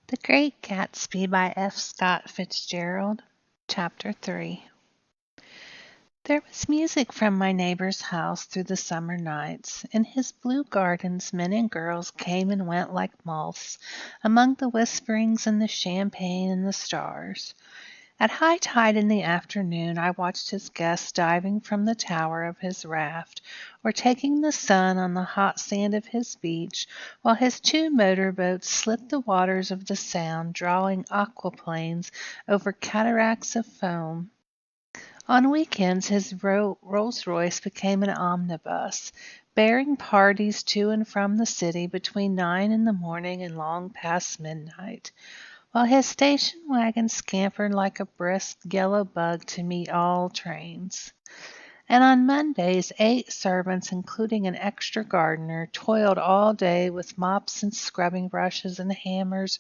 The Great Gatsby by F. Scott Fitzgerald. Chapter 3. There was music from my neighbor's house through the summer nights. In his blue gardens men and girls came and went like moths, among the whisperings and the champagne and the stars. At high tide in the afternoon I watched his guests diving from the tower of his raft, or taking the sun on the hot sand of his beach, while his two motorboats slipped the waters of the Sound, drawing aquaplanes over cataracts of foam. On weekends his Rolls-Royce became an omnibus, bearing parties to and from the city between 9 in the morning and long past midnight, while his station wagon scampered like a brisk yellow bug to meet all trains. And on Mondays 8 servants, including an extra gardener, toiled all day with mops and scrubbing brushes and hammers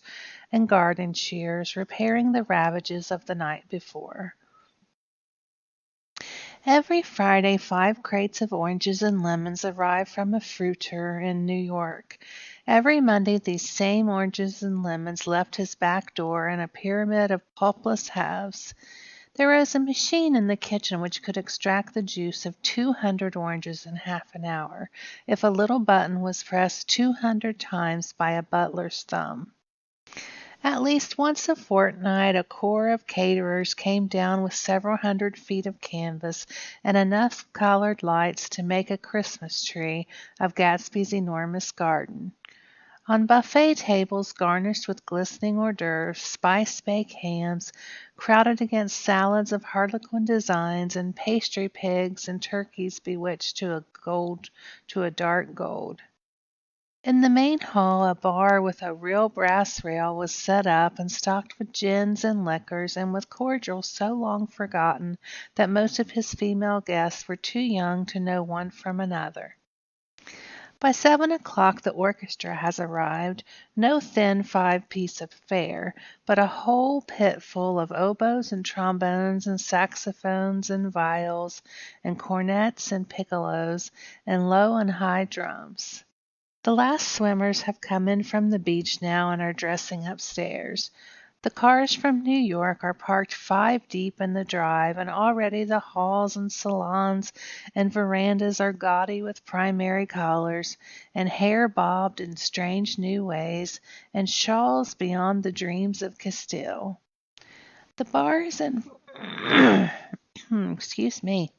and garden shears, repairing the ravages of the night before. Every Friday 5 crates of oranges and lemons arrived from a fruiter in New York. Every Monday these same oranges and lemons left his back door in a pyramid of pulpless halves. There was a machine in the kitchen which could extract the juice of 200 oranges in half an hour, if a little button was pressed 200 times by a butler's thumb. At least once a fortnight a corps of caterers came down with several hundred feet of canvas and enough colored lights to make a Christmas tree of Gatsby's enormous garden. On buffet tables garnished with glistening hors d'oeuvres, spice-baked hams crowded against salads of harlequin designs and pastry pigs and turkeys bewitched to a dark gold. In the main hall a bar with a real brass rail was set up and stocked with gins and liquors and with cordials so long forgotten that most of his female guests were too young to know one from another. By 7 o'clock the orchestra has arrived, no thin 5-piece affair, but a whole pit full of oboes and trombones and saxophones and viols and cornets and piccolos and low and high drums. The last swimmers have come in from the beach now and are dressing upstairs. The cars from New York are parked 5 deep in the drive, and already the halls and salons and verandas are gaudy with primary colors, and hair bobbed in strange new ways, and shawls beyond the dreams of Castile. The bars and excuse me.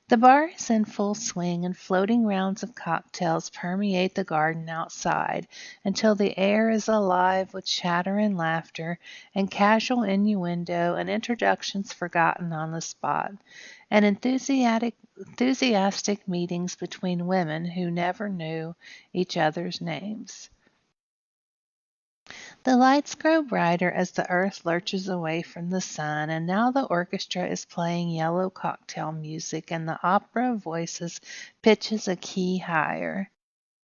The bar is in full swing, and floating rounds of cocktails permeate the garden outside until the air is alive with chatter and laughter and casual innuendo and introductions forgotten on the spot, and enthusiastic meetings between women who never knew each other's names. The lights grow brighter as the earth lurches away from the sun, and now the orchestra is playing yellow cocktail music, and the opera of voices pitches a key higher.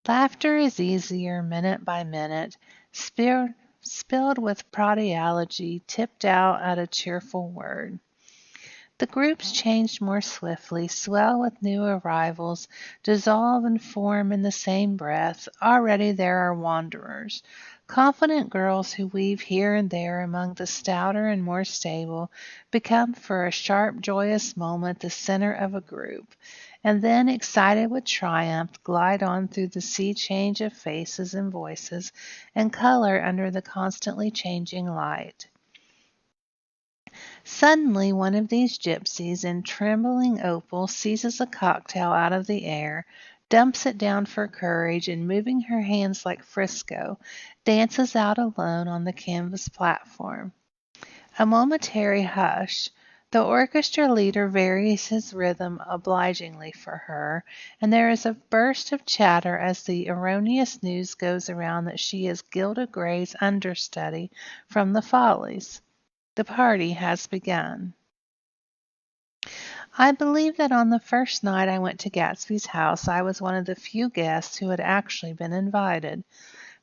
Laughter is easier minute by minute, spilled with prodigality, tipped out at a cheerful word. The groups change more swiftly, swell with new arrivals, dissolve and form in the same breath. Already there are wanderers, confident girls who weave here and there among the stouter and more stable, become for a sharp, joyous moment the center of a group, and then, excited with triumph, glide on through the sea change of faces and voices and color under the constantly changing light. Suddenly one of these gypsies in trembling opal seizes a cocktail out of the air, dumps it down for courage, and moving her hands like Frisco, dances out alone on the canvas platform. A momentary hush. The orchestra leader varies his rhythm obligingly for her, and there is a burst of chatter as the erroneous news goes around that she is Gilda Gray's understudy from the Follies. The party has begun. I believe that on the first night I went to Gatsby's house I was one of the few guests who had actually been invited.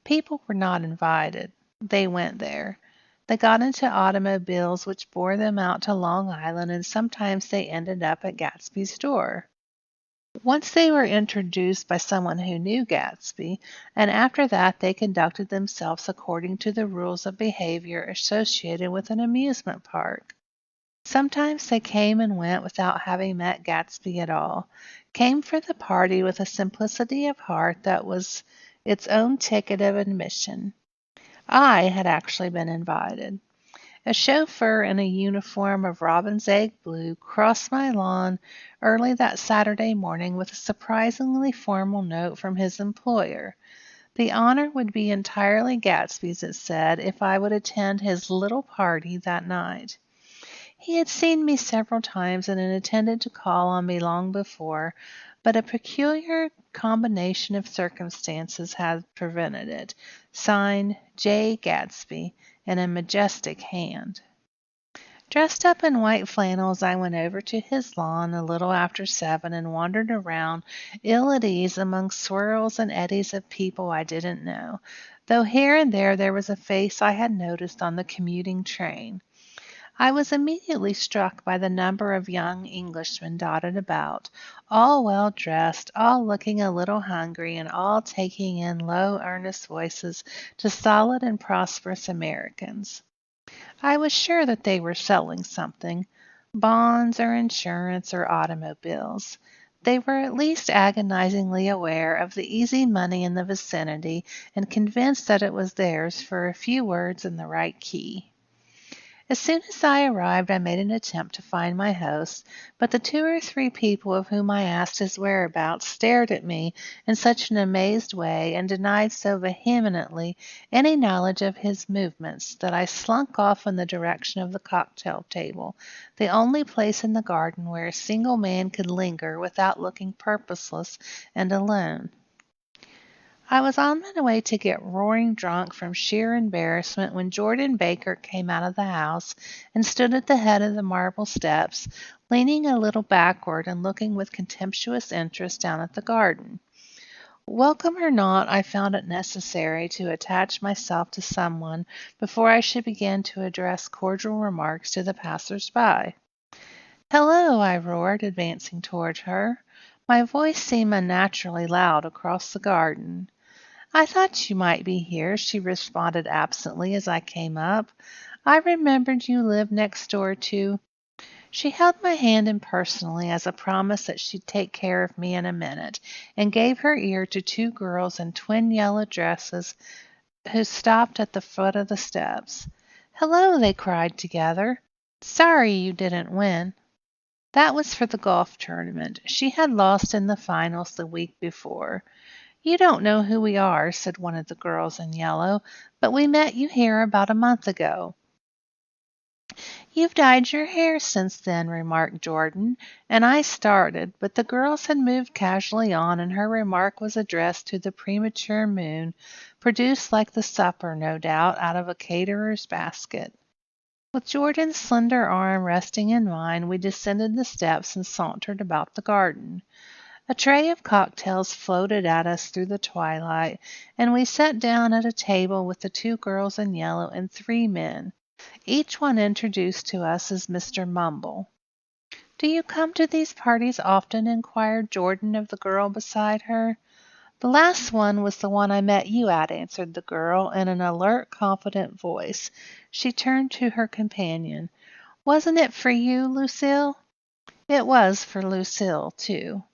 People were not invited. They went there. They got into automobiles which bore them out to Long Island, and sometimes they ended up at Gatsby's door. Once they were introduced by someone who knew Gatsby, and after that they conducted themselves according to the rules of behavior associated with an amusement park. Sometimes they came and went without having met Gatsby at all, came for the party with a simplicity of heart that was its own ticket of admission. I had actually been invited. A chauffeur in a uniform of robin's egg blue crossed my lawn early that Saturday morning with a surprisingly formal note from his employer. The honor would be entirely Gatsby's, it said, if I would attend his little party that night. He had seen me several times and had intended to call on me long before, but a peculiar combination of circumstances had prevented it. Signed, J. Gatsby, in a majestic hand. Dressed up in white flannels, I went over to his lawn a little after 7 and wandered around, ill at ease among swirls and eddies of people I didn't know, though here and there was a face I had noticed on the commuting train. I was immediately struck by the number of young Englishmen dotted about, all well dressed, all looking a little hungry, and all taking in low, earnest voices to solid and prosperous Americans. I was sure that they were selling something, bonds or insurance or automobiles. They were at least agonizingly aware of the easy money in the vicinity and convinced that it was theirs for a few words in the right key. As soon as I arrived, I made an attempt to find my host, but the 2 or 3 people of whom I asked his whereabouts stared at me in such an amazed way and denied so vehemently any knowledge of his movements that I slunk off in the direction of the cocktail table, the only place in the garden where a single man could linger without looking purposeless and alone. I was on my way to get roaring drunk from sheer embarrassment when Jordan Baker came out of the house and stood at the head of the marble steps, leaning a little backward and looking with contemptuous interest down at the garden. Welcome or not, I found it necessary to attach myself to someone before I should begin to address cordial remarks to the passers-by. "Hello!" I roared, advancing toward her. My voice seemed unnaturally loud across the garden. "I thought you might be here," she responded absently as I came up. "I remembered you lived next door to—" She held my hand impersonally as a promise that she'd take care of me in a minute, and gave her ear to 2 girls in twin yellow dresses who stopped at the foot of the steps. "Hello!" they cried together. "Sorry you didn't win." That was for the golf tournament. She had lost in the finals the week before. "You don't know who we are," said one of the girls in yellow, "but we met you here about a month ago." "You've dyed your hair since then," remarked Jordan, and I started, but the girls had moved casually on, and her remark was addressed to the premature moon, produced like the supper, no doubt, out of a caterer's basket. With Jordan's slender arm resting in mine, we descended the steps and sauntered about the garden. A tray of cocktails floated at us through the twilight, and we sat down at a table with the 2 girls in yellow and 3 men, each one introduced to us as Mr. Mumble. "Do you come to these parties often?" inquired Jordan of the girl beside her. "The last one was the one I met you at," answered the girl in an alert, confident voice. She turned to her companion. "Wasn't it for you, Lucille?" It was for Lucille, too.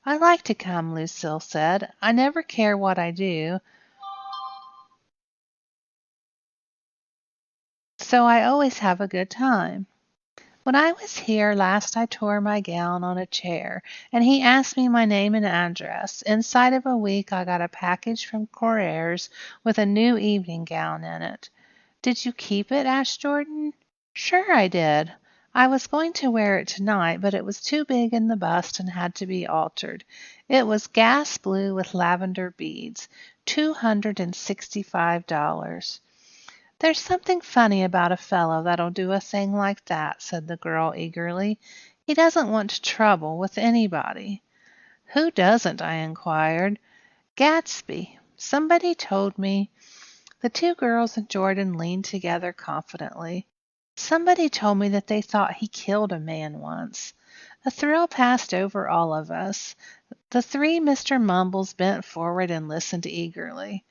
"I like to come," Lucille said. "I never care what I do, so I always have a good time. When I was here last I tore my gown on a chair, and he asked me my name and address. Inside of a week I got a package from Courier's with a new evening gown in it." "Did you keep it?" asked Jordan. "Sure I did. I was going to wear it tonight, but it was too big in the bust and had to be altered. It was gas blue with lavender beads. $265. "There's something funny about a fellow that'll do a thing like that," said the girl eagerly. "He doesn't want to trouble with anybody." "Who doesn't?" I inquired. "Gatsby. Somebody told me—" The 2 girls and Jordan leaned together confidently. "Somebody told me that they thought he killed a man once." A thrill passed over all of us. The three Mr. Mumbles bent forward and listened eagerly.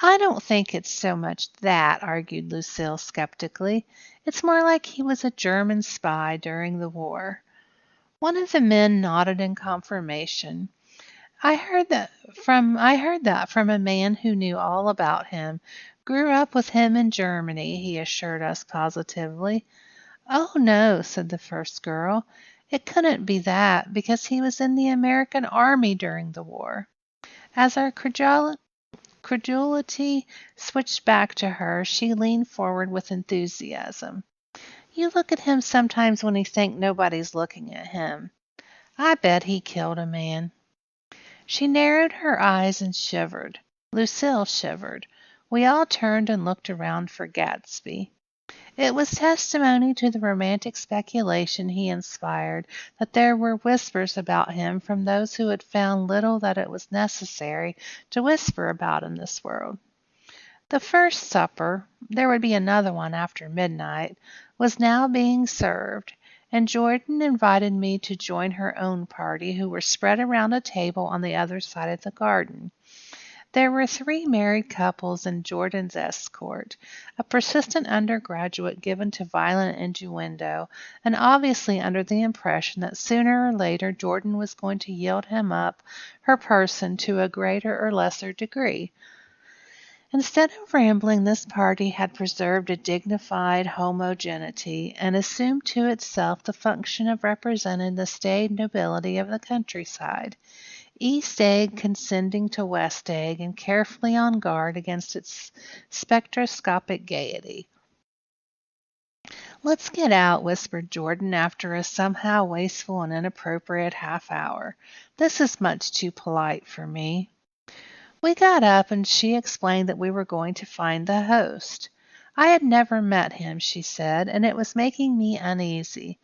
I don't think it's so much that, argued Lucille skeptically. It's more like he was a German spy during the war. One of the men nodded in confirmation. I heard that from a man who knew all about him. Grew up with him in Germany, he assured us positively. Oh no, said the first girl. It couldn't be that, because he was in the American Army during the war. As our credulity switched back to her, she leaned forward with enthusiasm. You look at him sometimes when you think nobody's looking at him. I bet he killed a man. She narrowed her eyes and shivered. Lucille shivered. We all turned and looked around for Gatsby. It was testimony to the romantic speculation he inspired that there were whispers about him from those who had found little that it was necessary to whisper about in this world. The first supper, there would be another one after midnight, was now being served, and Jordan invited me to join her own party, who were spread around a table on the other side of the garden. There were three married couples and Jordan's escort, a persistent undergraduate given to violent innuendo, and obviously under the impression that sooner or later Jordan was going to yield him up her person to a greater or lesser degree. Instead of rambling, this party had preserved a dignified homogeneity and assumed to itself the function of representing the staid nobility of the countryside. East Egg condescending to West Egg and carefully on guard against its spectroscopic gaiety. Let's get out, whispered Jordan after a somehow wasteful and inappropriate half hour. This is much too polite for me. We got up and she explained that we were going to find the host. I had never met him, she said, and it was making me uneasy.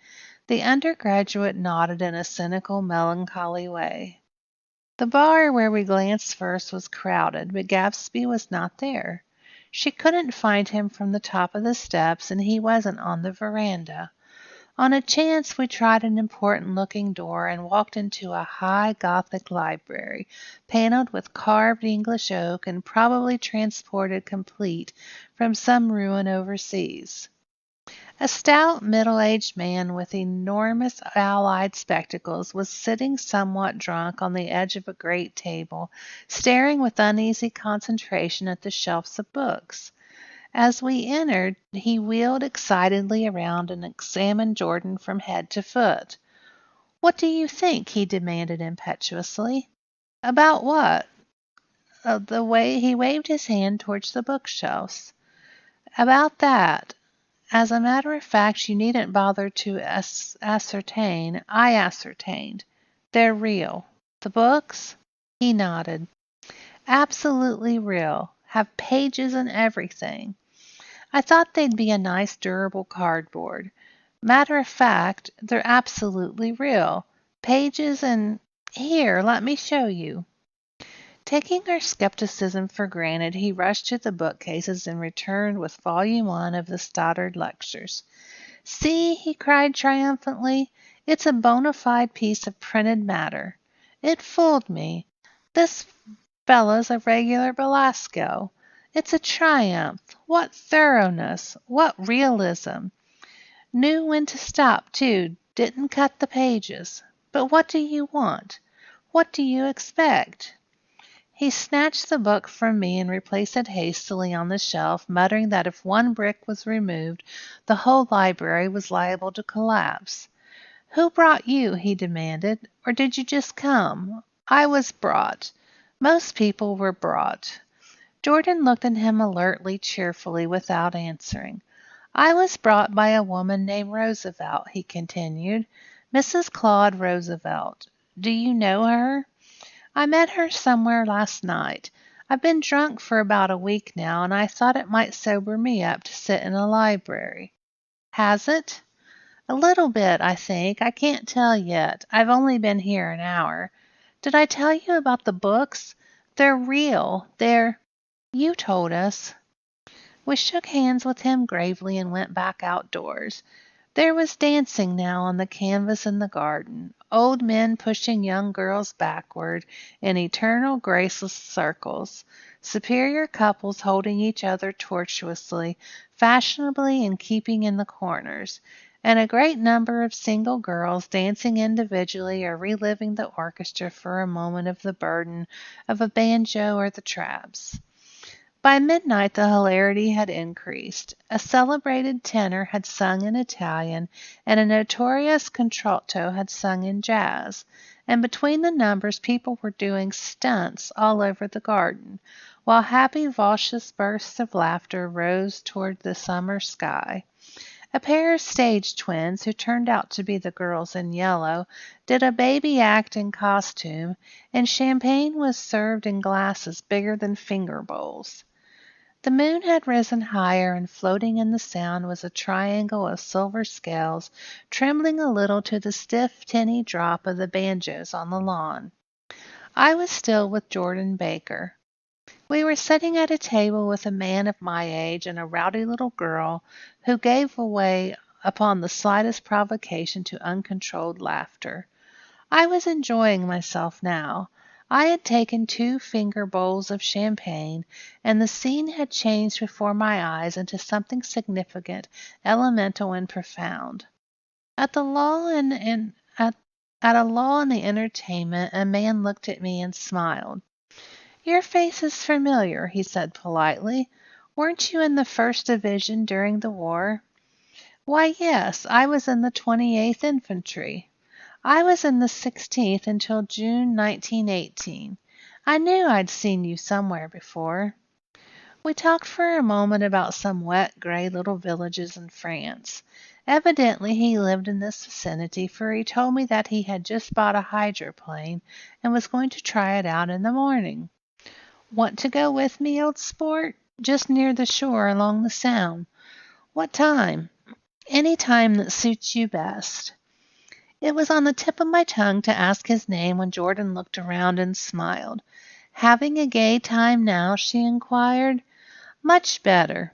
The undergraduate nodded in a cynical, melancholy way. The bar where we glanced first was crowded, but Gatsby was not there. She couldn't find him from the top of the steps, and he wasn't on the veranda. On a chance, we tried an important-looking door and walked into a high Gothic library, paneled with carved English oak and probably transported complete from some ruin overseas. A stout, middle-aged man with enormous owl-eyed spectacles was sitting somewhat drunk on the edge of a great table, staring with uneasy concentration at the shelves of books. As we entered, he wheeled excitedly around and examined Jordan from head to foot. "What do you think?" he demanded impetuously. "About what?" The way he waved his hand towards the bookshelves. "About that. As a matter of fact, you needn't bother to ascertain. I ascertained. They're real." "The books?" He nodded. "Absolutely real. Have pages and everything. I thought they'd be a nice durable cardboard. Matter of fact, they're absolutely real. Pages and here, let me show you." Taking our skepticism for granted, he rushed to the bookcases and returned with Volume 1 of the Stoddard Lectures. "See," he cried triumphantly, "it's a bona fide piece of printed matter. It fooled me. This fellow's a regular Belasco. It's a triumph. What thoroughness! What realism! Knew when to stop, too. Didn't cut the pages. But what do you want? What do you expect?" He snatched the book from me and replaced it hastily on the shelf, muttering that if one brick was removed, the whole library was liable to collapse. "Who brought you?" he demanded. "Or did you just come?" "I was brought. Most people were brought." Jordan looked at him alertly, cheerfully, without answering. "I was brought by a woman named Roosevelt," he continued. "Mrs. Claude Roosevelt. Do you know her?" "I met her somewhere last night. I've been drunk for about a week now, and I thought it might sober me up to sit in a library." "Has it?" "A little bit, I think. I can't tell yet. I've only been here an hour. Did I tell you about the books? They're real. You told us." We shook hands with him gravely and went back outdoors. There was dancing now on the canvas in the garden, old men pushing young girls backward in eternal graceless circles, superior couples holding each other tortuously, fashionably and keeping in the corners, and a great number of single girls dancing individually or reliving the orchestra for a moment of the burden of a banjo or the traps. By midnight the hilarity had increased. A celebrated tenor had sung in Italian, and a notorious contralto had sung in jazz, and between the numbers people were doing stunts all over the garden, while happy vacuous bursts of laughter rose toward the summer sky. A pair of stage twins, who turned out to be the girls in yellow, did a baby act in costume, and champagne was served in glasses bigger than finger bowls. The moon had risen higher, and floating in the sound was a triangle of silver scales, trembling a little to the stiff, tinny drop of the banjos on the lawn. I was still with Jordan Baker. We were sitting at a table with a man of my age and a rowdy little girl who gave way upon the slightest provocation to uncontrolled laughter. I was enjoying myself now. I had taken 2 finger bowls of champagne, and the scene had changed before my eyes into something significant, elemental, and profound. At the lull at a lull in the entertainment, a man looked at me and smiled. "Your face is familiar," he said politely. "Weren't you in the First Division during the war?" "Why, yes, I was in the 28th Infantry. I was in the 16th until June 1918. I knew I'd seen you somewhere before." We talked for a moment about some wet, gray little villages in France. Evidently he lived in this vicinity, for he told me that he had just bought a hydroplane and was going to try it out in the morning. "Want to go with me, old sport? Just near the shore along the Sound. What time?" "Any time that suits you best." It was on the tip of my tongue to ask his name when Jordan looked around and smiled. "Having a gay time now?" she inquired. "Much better."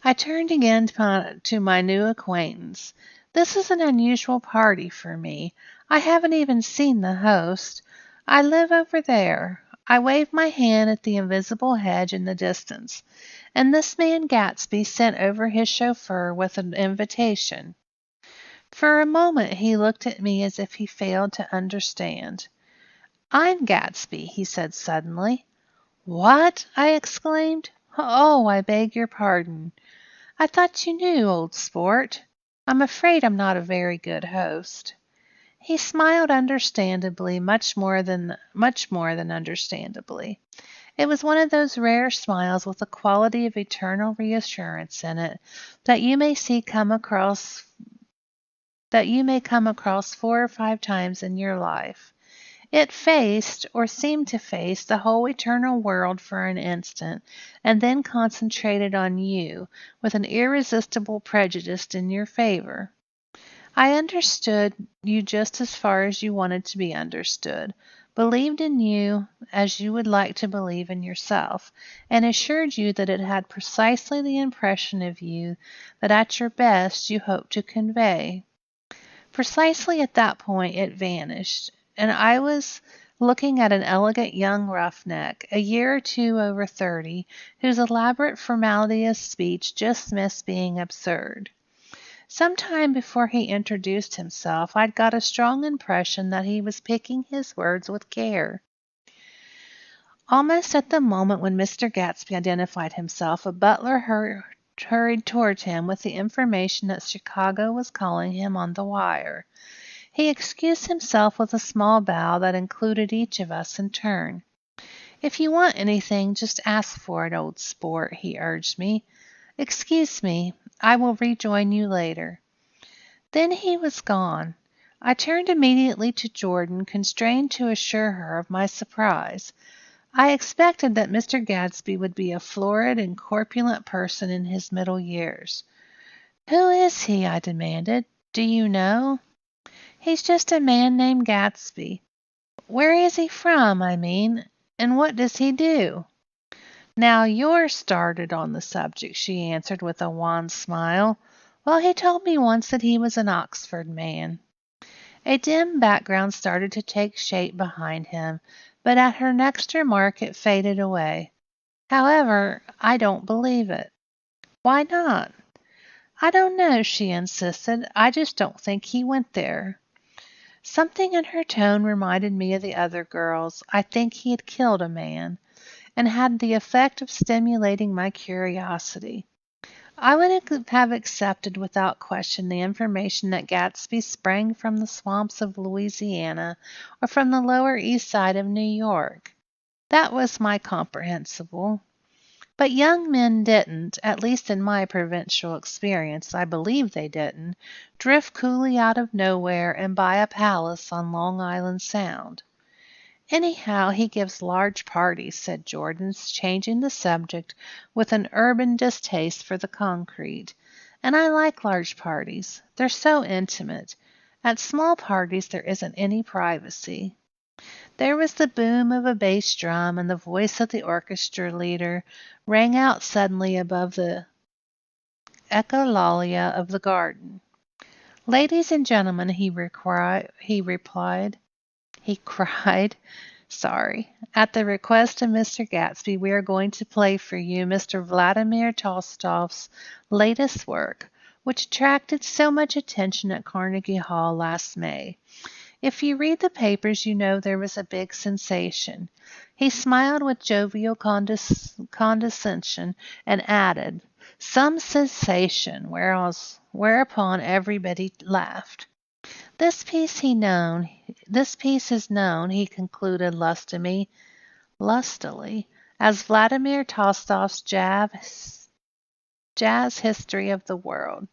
I turned again to my new acquaintance. "This is an unusual party for me. I haven't even seen the host. I live over there." I waved my hand at the invisible hedge in the distance. "And this man Gatsby sent over his chauffeur with an invitation." For a moment he looked at me as if he failed to understand. "I'm Gatsby," he said suddenly. "What?" I exclaimed. "Oh, I beg your pardon. I thought you knew, old sport. I'm afraid I'm not a very good host." He smiled understandably, much more than understandably. It was one of those rare smiles with a quality of eternal reassurance in it that you may come across 4 or 5 times in your life. It faced, or seemed to face, the whole eternal world for an instant, and then concentrated on you, with an irresistible prejudice in your favor. I understood you just as far as you wanted to be understood, believed in you as you would like to believe in yourself, and assured you that it had precisely the impression of you that at your best you hoped to convey. Precisely at that point it vanished, and I was looking at an elegant young roughneck, a year or 2 over 30, whose elaborate formality of speech just missed being absurd. Some time before he introduced himself, I'd got a strong impression that he was picking his words with care. Almost at the moment when Mr. Gatsby identified himself, a butler hurried toward him with the information that Chicago was calling him on the wire. He excused himself with a small bow that included each of us in turn. "If you want anything, just ask for it, old sport," he urged me. "Excuse me, I will rejoin you later." Then he was gone. I turned immediately to Jordan, constrained to assure her of my surprise. I expected that Mr. Gadsby would be a florid and corpulent person in his middle years. "Who is he?" I demanded. "Do you know?" "He's just a man named Gatsby." "Where is he from, I mean, and what does he do?" "Now you're started on the subject," she answered with a wan smile. Well, he told me once that he was an Oxford man. A dim background started to take shape behind him, but at her next remark it faded away. However, I don't believe it. Why not? I don't know, she insisted. I just don't think he went there. Something in her tone reminded me of the other girls. I think he had killed a man, and had the effect of stimulating my curiosity. I would have accepted without question the information that Gatsby sprang from the swamps of Louisiana or from the Lower East Side of New York. That was my comprehensible. But young men didn't, at least in my provincial experience, I believe they didn't, drift coolly out of nowhere and buy a palace on Long Island Sound. Anyhow, he gives large parties, said Jordan, changing the subject with an urban distaste for the concrete. And I like large parties. They're so intimate. At small parties there isn't any privacy. There was the boom of a bass drum, and the voice of the orchestra leader rang out suddenly above the echolalia of the garden. Ladies and gentlemen, he cried, sorry. At the request of Mr. Gatsby, we are going to play for you Mr. Vladimir Tolstoy's latest work, which attracted so much attention at Carnegie Hall last May. If you read the papers, you know there was a big sensation. He smiled with jovial condescension and added, some sensation, whereupon everybody laughed. This piece is known, he concluded lustily, as Vladimir Tolstoy's jazz history of the world.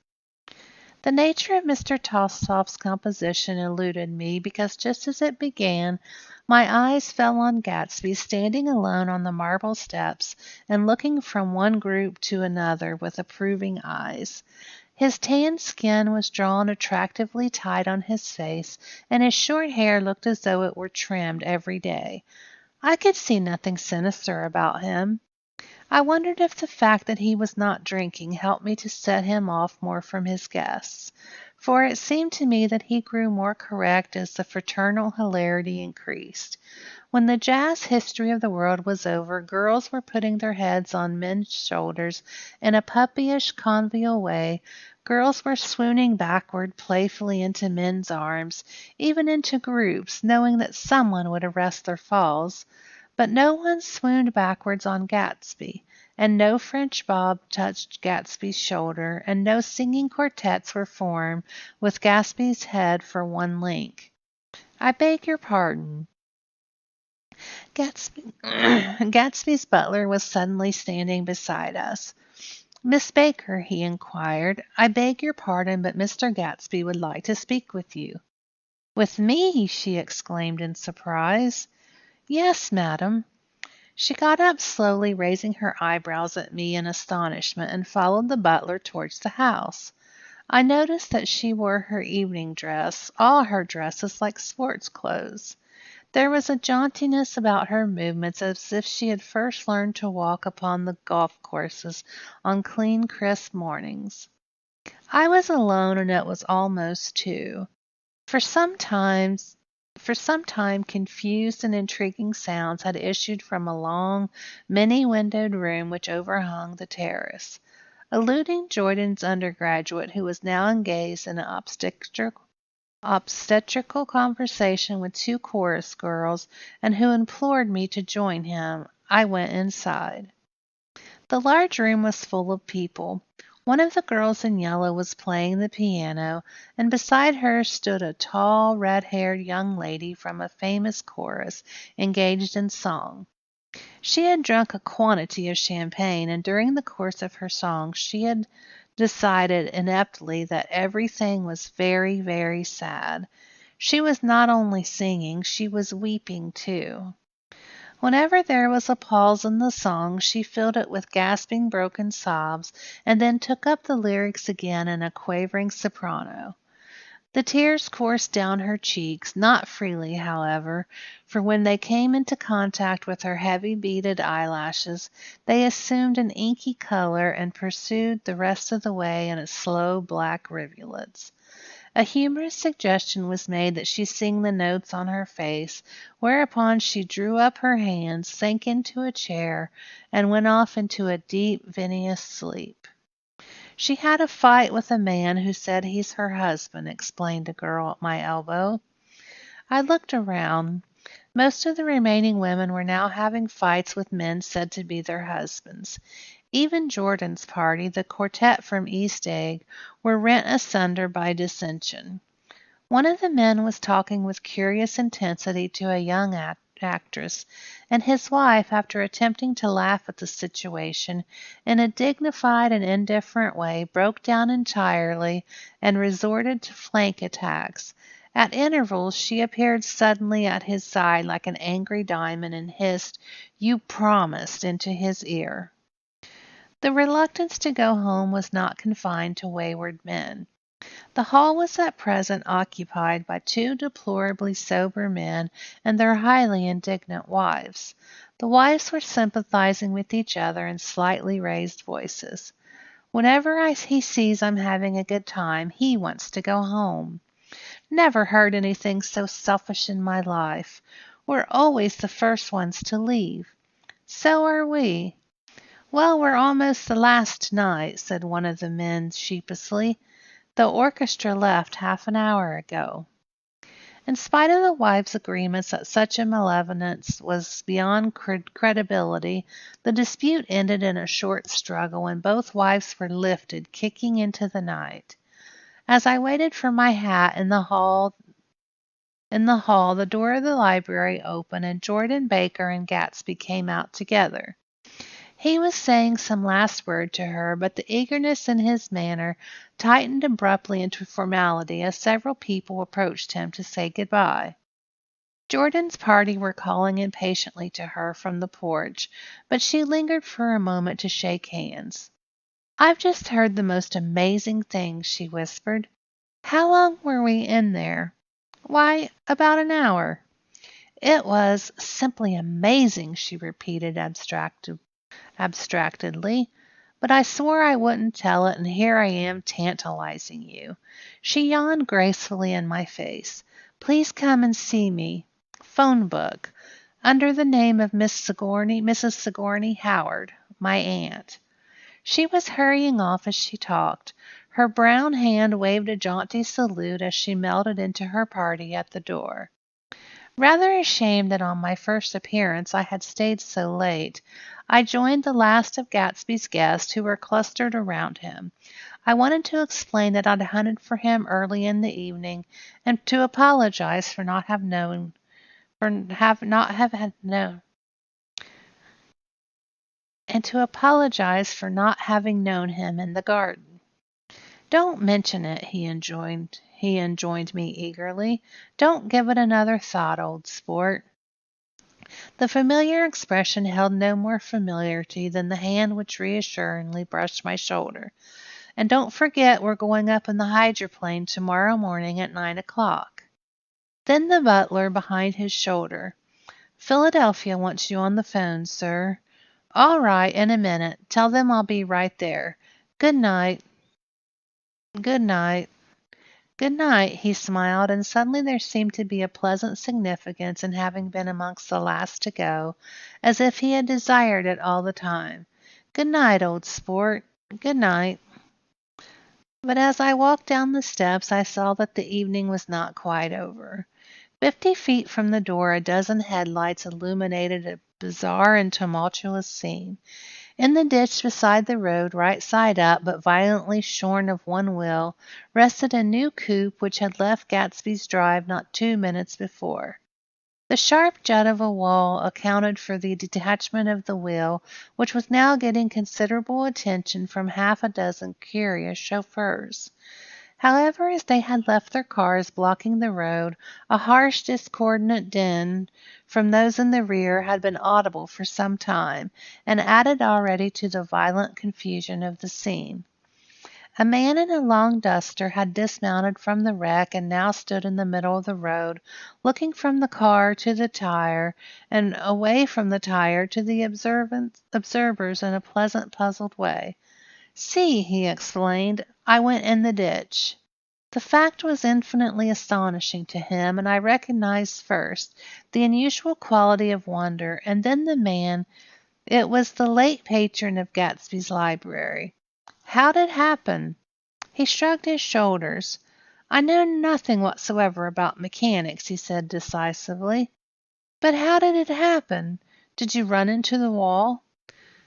The nature of Mr. Tolstoy's composition eluded me because just as it began, my eyes fell on Gatsby standing alone on the marble steps and looking from one group to another with approving eyes. His tanned skin was drawn attractively tight on his face, and his short hair looked as though it were trimmed every day. I could see nothing sinister about him. I wondered if the fact that he was not drinking helped me to set him off more from his guests, for it seemed to me that he grew more correct as the fraternal hilarity increased. When the jazz history of the world was over, girls were putting their heads on men's shoulders in a puppyish convivial way. Girls were swooning backward playfully into men's arms, even into groups, knowing that someone would arrest their falls. But no one swooned backwards on Gatsby, and no French bob touched Gatsby's shoulder, and no singing quartets were formed with Gatsby's head for one link. I beg your pardon. Gatsby's butler was suddenly standing beside us. Miss Baker, he inquired, I beg your pardon, but Mr. Gatsby would like to speak with you. With me? She exclaimed in surprise. Yes, madam. She got up slowly, raising her eyebrows at me in astonishment, and followed the butler towards the house. I noticed that she wore her evening dress, all her dresses like sports clothes. There was a jauntiness about her movements as if she had first learned to walk upon the golf courses on clean, crisp mornings. I was alone, and it was almost 2. For some time, confused and intriguing sounds had issued from a long, many-windowed room which overhung the terrace. Eluding Jordan's undergraduate, who was now engaged in an obstetrical conversation with 2 chorus girls, and who implored me to join him, I went inside. The large room was full of people. One of the girls in yellow was playing the piano, and beside her stood a tall, red-haired young lady from a famous chorus, engaged in song. She had drunk a quantity of champagne, and during the course of her song she had decided ineptly that everything was very, very sad. She was not only singing, she was weeping too. Whenever there was a pause in the song, she filled it with gasping, broken sobs, and then took up the lyrics again in a quavering soprano. The tears coursed down her cheeks, not freely, however, for when they came into contact with her heavy beaded eyelashes, they assumed an inky color and pursued the rest of the way in slow black rivulets. A humorous suggestion was made that she sing the notes on her face, whereupon she drew up her hands, sank into a chair, and went off into a deep, vinous sleep. "She had a fight with a man who said he's her husband," explained a girl at my elbow. I looked around. Most of the remaining women were now having fights with men said to be their husbands. Even Jordan's party, the quartet from East Egg, were rent asunder by dissension. One of the men was talking with curious intensity to a young actress, and his wife, after attempting to laugh at the situation, in a dignified and indifferent way, broke down entirely and resorted to flank attacks. At intervals she appeared suddenly at his side like an angry diamond and hissed, "You promised," into his ear. The reluctance to go home was not confined to wayward men. The hall was at present occupied by two deplorably sober men and their highly indignant wives. The wives were sympathizing with each other in slightly raised voices. "Whenever he sees I'm having a good time, he wants to go home. Never heard anything so selfish in my life. We're always the first ones to leave." "So are we." "Well, we're almost the last tonight," said one of the men sheepishly. "The orchestra left half an hour ago." In spite of the wives' agreements that such a malevolence was beyond credibility, the dispute ended in a short struggle, and both wives were lifted, kicking, into the night. As I waited for my hat in the hall, the door of the library opened, and Jordan Baker and Gatsby came out together. He was saying some last word to her, but the eagerness in his manner tightened abruptly into formality as several people approached him to say good-bye. Jordan's party were calling impatiently to her from the porch, but she lingered for a moment to shake hands. "I've just heard the most amazing thing," she whispered. "How long were we in there?" "Why, about an hour." "It was simply amazing," she repeated abstractedly, "but I swore I wouldn't tell it, and here I am tantalizing you." She yawned gracefully in my face. "Please come and see me. Phone book. Under the name of Mrs. Sigourney Howard, my aunt." She was hurrying off as she talked. Her brown hand waved a jaunty salute as she melted into her party at the door. Rather ashamed that on my first appearance I had stayed so late, I joined the last of Gatsby's guests who were clustered around him. I wanted to explain that I'd hunted for him early in the evening, and to apologize for not having known him in the garden. "Don't mention it," he enjoined me eagerly. "Don't give it another thought, old sport." The familiar expression held no more familiarity than the hand which reassuringly brushed my shoulder. "And don't forget we're going up in the hydroplane tomorrow morning at 9 o'clock." Then the butler behind his shoulder. "Philadelphia wants you on the phone, sir." "All right, in a minute. Tell them I'll be right there. Good night." "Good night." "Good night," he smiled, and suddenly there seemed to be a pleasant significance in having been amongst the last to go, as if he had desired it all the time. "Good night, old sport. Good night." But as I walked down the steps, I saw that the evening was not quite over. 50 feet from the door, a dozen headlights illuminated a bizarre and tumultuous scene. In the ditch beside the road, right side up, but violently shorn of one wheel, rested a new coupe which had left Gatsby's drive not 2 minutes before. The sharp jut of a wall accounted for the detachment of the wheel, which was now getting considerable attention from half a dozen curious chauffeurs. However, as they had left their cars blocking the road, a harsh, discordant din from those in the rear had been audible for some time, and added already to the violent confusion of the scene. A man in a long duster had dismounted from the wreck and now stood in the middle of the road, looking from the car to the tire and away from the tire to the observers in a pleasant, puzzled way. "See," he explained, "I went in the ditch." The fact was infinitely astonishing to him, and I recognized first the unusual quality of wonder, and then the man. It was the late patron of Gatsby's library. "How'd it happen?" He shrugged his shoulders. "I know nothing whatsoever about mechanics," he said decisively. "But how did it happen? Did you run into the wall?"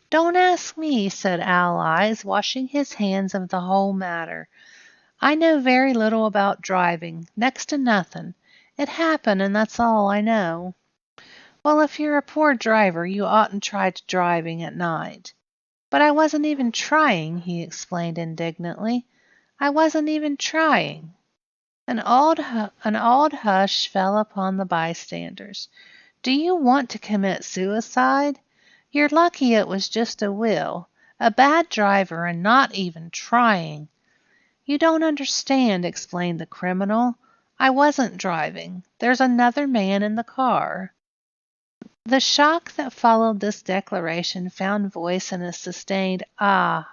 "Don't ask me," said Allies, washing his hands of the whole matter. "I know very little about driving, next to nothing. It happened, and that's all I know." "Well, if you're a poor driver, you oughtn't try driving at night." "But I wasn't even trying," he explained indignantly. "I wasn't even trying." An awed hush fell upon the bystanders. "Do you want to commit suicide? You're lucky it was just a will. A bad driver and not even trying." "You don't understand," explained the criminal. "I wasn't driving. There's another man in the car." The shock that followed this declaration found voice in a sustained "ah"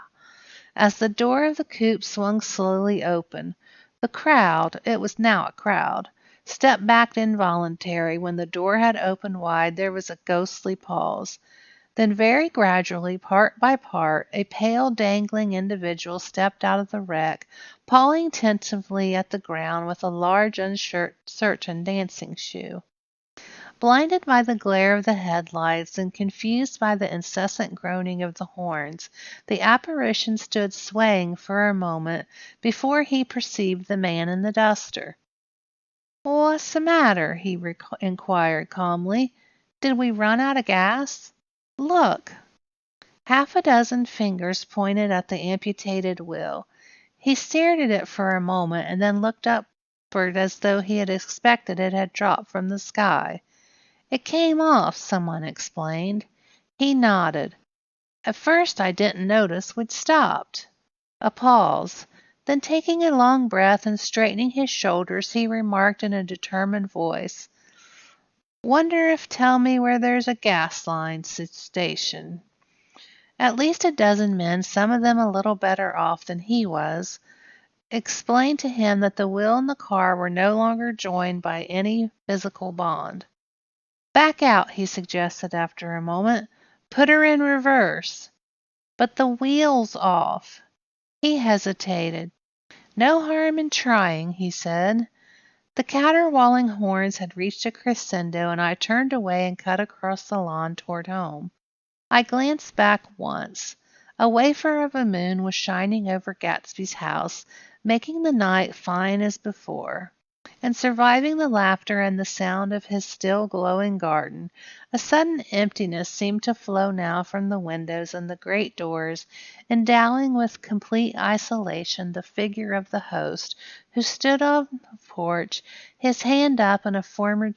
as the door of the coupe swung slowly open. The crowd, it was now a crowd, stepped back involuntarily. When the door had opened wide, there was a ghostly pause. Then very gradually, part by part, a pale, dangling individual stepped out of the wreck, pawing tentatively at the ground with a large, uncertain dancing shoe. Blinded by the glare of the headlights and confused by the incessant groaning of the horns, the apparition stood swaying for a moment before he perceived the man in the duster. "What's the matter?" he inquired calmly. "Did we run out of gas? Look!" Half a dozen fingers pointed at the amputated wheel. He stared at it for a moment and then looked upward as though he had expected it had dropped from the sky. "It came off," someone explained. He nodded. "At first I didn't notice we'd stopped." A pause. Then taking a long breath and straightening his shoulders, he remarked in a determined voice, "Wonder if tell me where there's a gas line station." At least a dozen men, some of them a little better off than he was, explained to him that the wheel and the car were no longer joined by any physical bond. "Back out," he suggested after a moment. "Put her in reverse." "But the wheel's off." He hesitated. "No harm in trying," he said. The caterwauling horns had reached a crescendo, and I turned away and cut across the lawn toward home. I glanced back once. A wafer of a moon was shining over Gatsby's house, making the night fine as before, and surviving the laughter and the sound of his still glowing garden. A sudden emptiness seemed to flow now from the windows and the great doors, endowing with complete isolation the figure of the host, who stood on the porch, his hand up in a former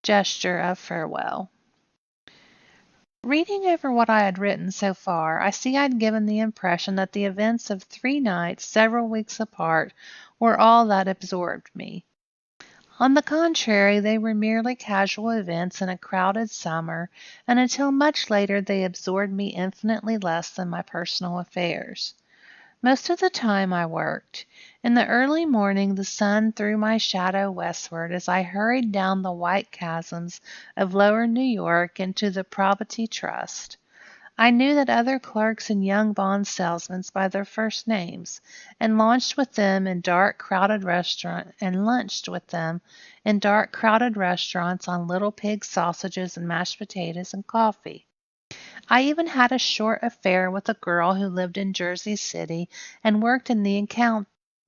gesture of farewell. Reading over what I had written so far, I see I'd given the impression that the events of 3 nights, several weeks apart, were all that absorbed me. On the contrary, they were merely casual events in a crowded summer, and until much later they absorbed me infinitely less than my personal affairs. Most of the time I worked. In the early morning the sun threw my shadow westward as I hurried down the white chasms of lower New York into the Probity Trust. I knew that other clerks and young bond salesmen by their first names, and lunched with them in dark, crowded restaurants on little pig sausages and mashed potatoes and coffee. I even had a short affair with a girl who lived in Jersey City and worked in the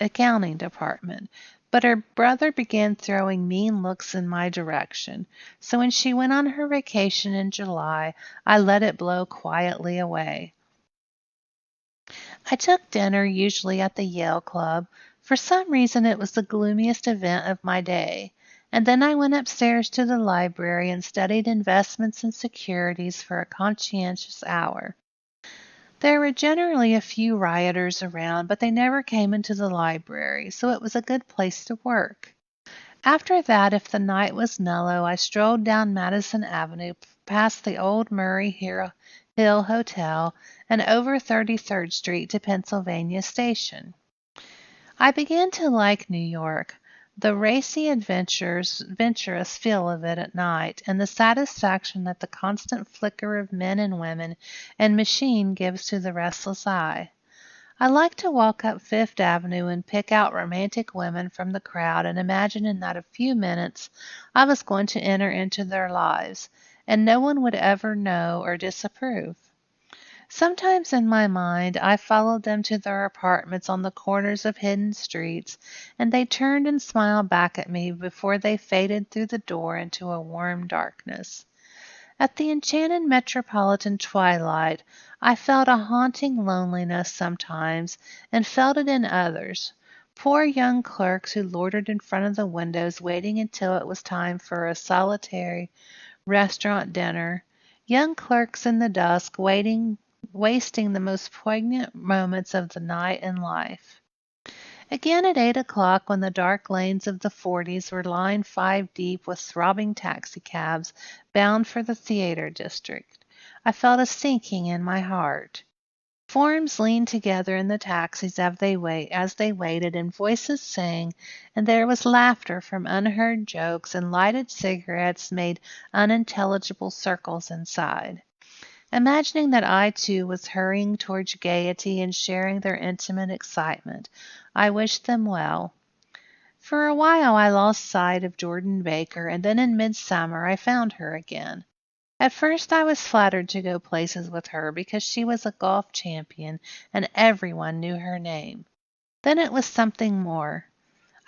accounting department, but her brother began throwing mean looks in my direction, so when she went on her vacation in July, I let it blow quietly away. I took dinner, usually at the Yale Club. For some reason it was the gloomiest event of my day. And then I went upstairs to the library and studied investments and securities for a conscientious hour. There were generally a few rioters around, but they never came into the library, so it was a good place to work. After that, if the night was mellow, I strolled down Madison Avenue, past the old Hill Hotel, and over 33rd Street to Pennsylvania Station. I began to like New York, the racy adventurous feel of it at night, and the satisfaction that the constant flicker of men and women and machine gives to the restless eye. I like to walk up Fifth Avenue and pick out romantic women from the crowd and imagine in that a few minutes I was going to enter into their lives, and no one would ever know or disapprove. Sometimes in my mind I followed them to their apartments on the corners of hidden streets, and they turned and smiled back at me before they faded through the door into a warm darkness. At the enchanted metropolitan twilight I felt a haunting loneliness sometimes, and felt it in others. Poor young clerks who loitered in front of the windows waiting until it was time for a solitary restaurant dinner. Young clerks in the dusk wasting the most poignant moments of the night and life. Again at 8 o'clock, when the dark lanes of the forties were lined five deep with throbbing taxicabs bound for the theater district, I felt a sinking in my heart. Forms leaned together in the taxis as they waited, and voices sang, and there was laughter from unheard jokes, and lighted cigarettes made unintelligible circles inside. Imagining that I too was hurrying towards gaiety and sharing their intimate excitement, I wished them well. For a while I lost sight of Jordan Baker, and then in midsummer I found her again. At first I was flattered to go places with her because she was a golf champion and everyone knew her name. Then it was something more.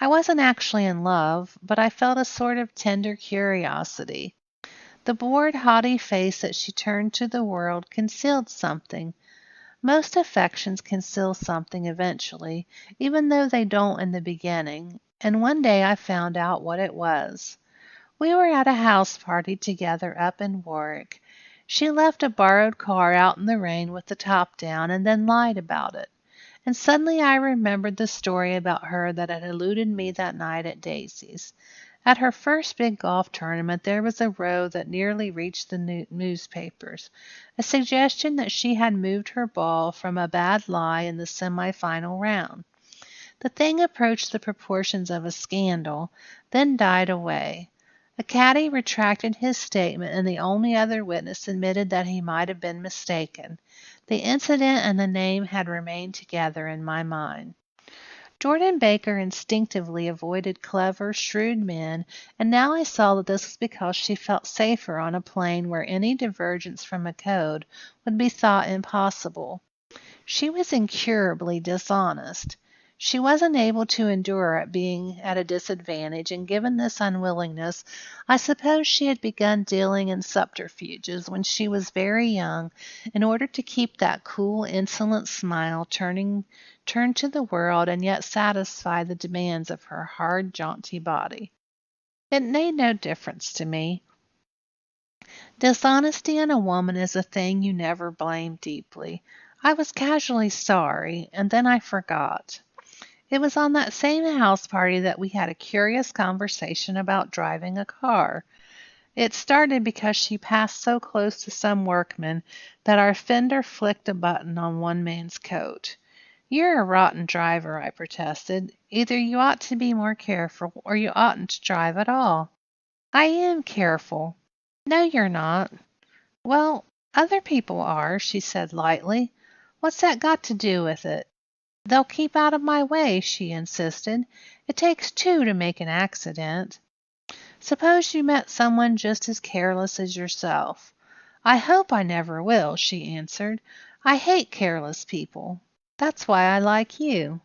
I wasn't actually in love, but I felt a sort of tender curiosity. The bored, haughty face that she turned to the world concealed something. Most affections conceal something eventually, even though they don't in the beginning, and one day I found out what it was. We were at a house party together up in Warwick. She left a borrowed car out in the rain with the top down and then lied about it. And suddenly I remembered the story about her that had eluded me that night at Daisy's. At her first big golf tournament there was a row that nearly reached the newspapers, a suggestion that she had moved her ball from a bad lie in the semi-final round. The thing approached the proportions of a scandal, then died away. A caddy retracted his statement, and the only other witness admitted that he might have been mistaken. The incident and the name had remained together in my mind. Jordan Baker instinctively avoided clever, shrewd men, and now I saw that this was because she felt safer on a plane where any divergence from a code would be thought impossible. She was incurably dishonest. She wasn't able to endure at being at a disadvantage, and given this unwillingness, I suppose she had begun dealing in subterfuges when she was very young, in order to keep that cool, insolent smile turned to the world and yet satisfy the demands of her hard, jaunty body. It made no difference to me. Dishonesty in a woman is a thing you never blame deeply. I was casually sorry, and then I forgot. It was on that same house party that we had a curious conversation about driving a car. It started because she passed so close to some workman that our fender flicked a button on one man's coat. "You're a rotten driver," I protested. "Either you ought to be more careful, or you oughtn't to drive at all." "I am careful." "No, you're not." "Well, other people are," she said lightly. "What's that got to do with it?" "They'll keep out of my way," she insisted. "It takes two to make an accident." "Suppose you met someone just as careless as yourself." "I hope I never will," she answered. "I hate careless people. That's why I like you."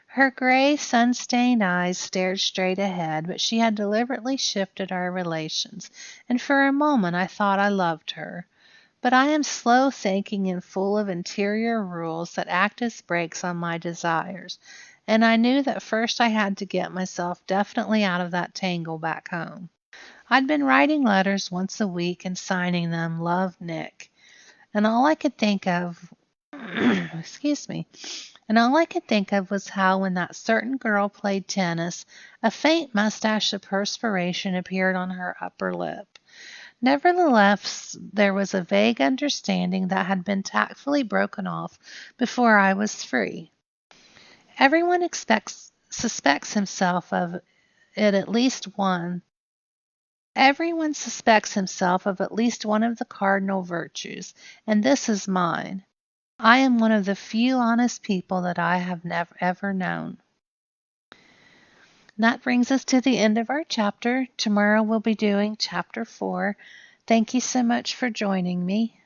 Her gray, sun-stained eyes stared straight ahead, but she had deliberately shifted our relations, and for a moment I thought I loved her. But I am slow thinking and full of interior rules that act as brakes on my desires, and I knew that first I had to get myself definitely out of that tangle back home. I'd been writing letters once a week and signing them "Love, Nick," and all I could think of excuse me. And all I could think of was how, when that certain girl played tennis, a faint mustache of perspiration appeared on her upper lip. Nevertheless, there was a vague understanding that had been tactfully broken off before I was free. Everyone suspects himself of it at least one. Everyone suspects himself of at least one of the cardinal virtues, and this is mine. I am one of the few honest people that I have never ever known. That brings us to the end of our chapter. Tomorrow we'll be doing chapter 4. Thank you so much for joining me.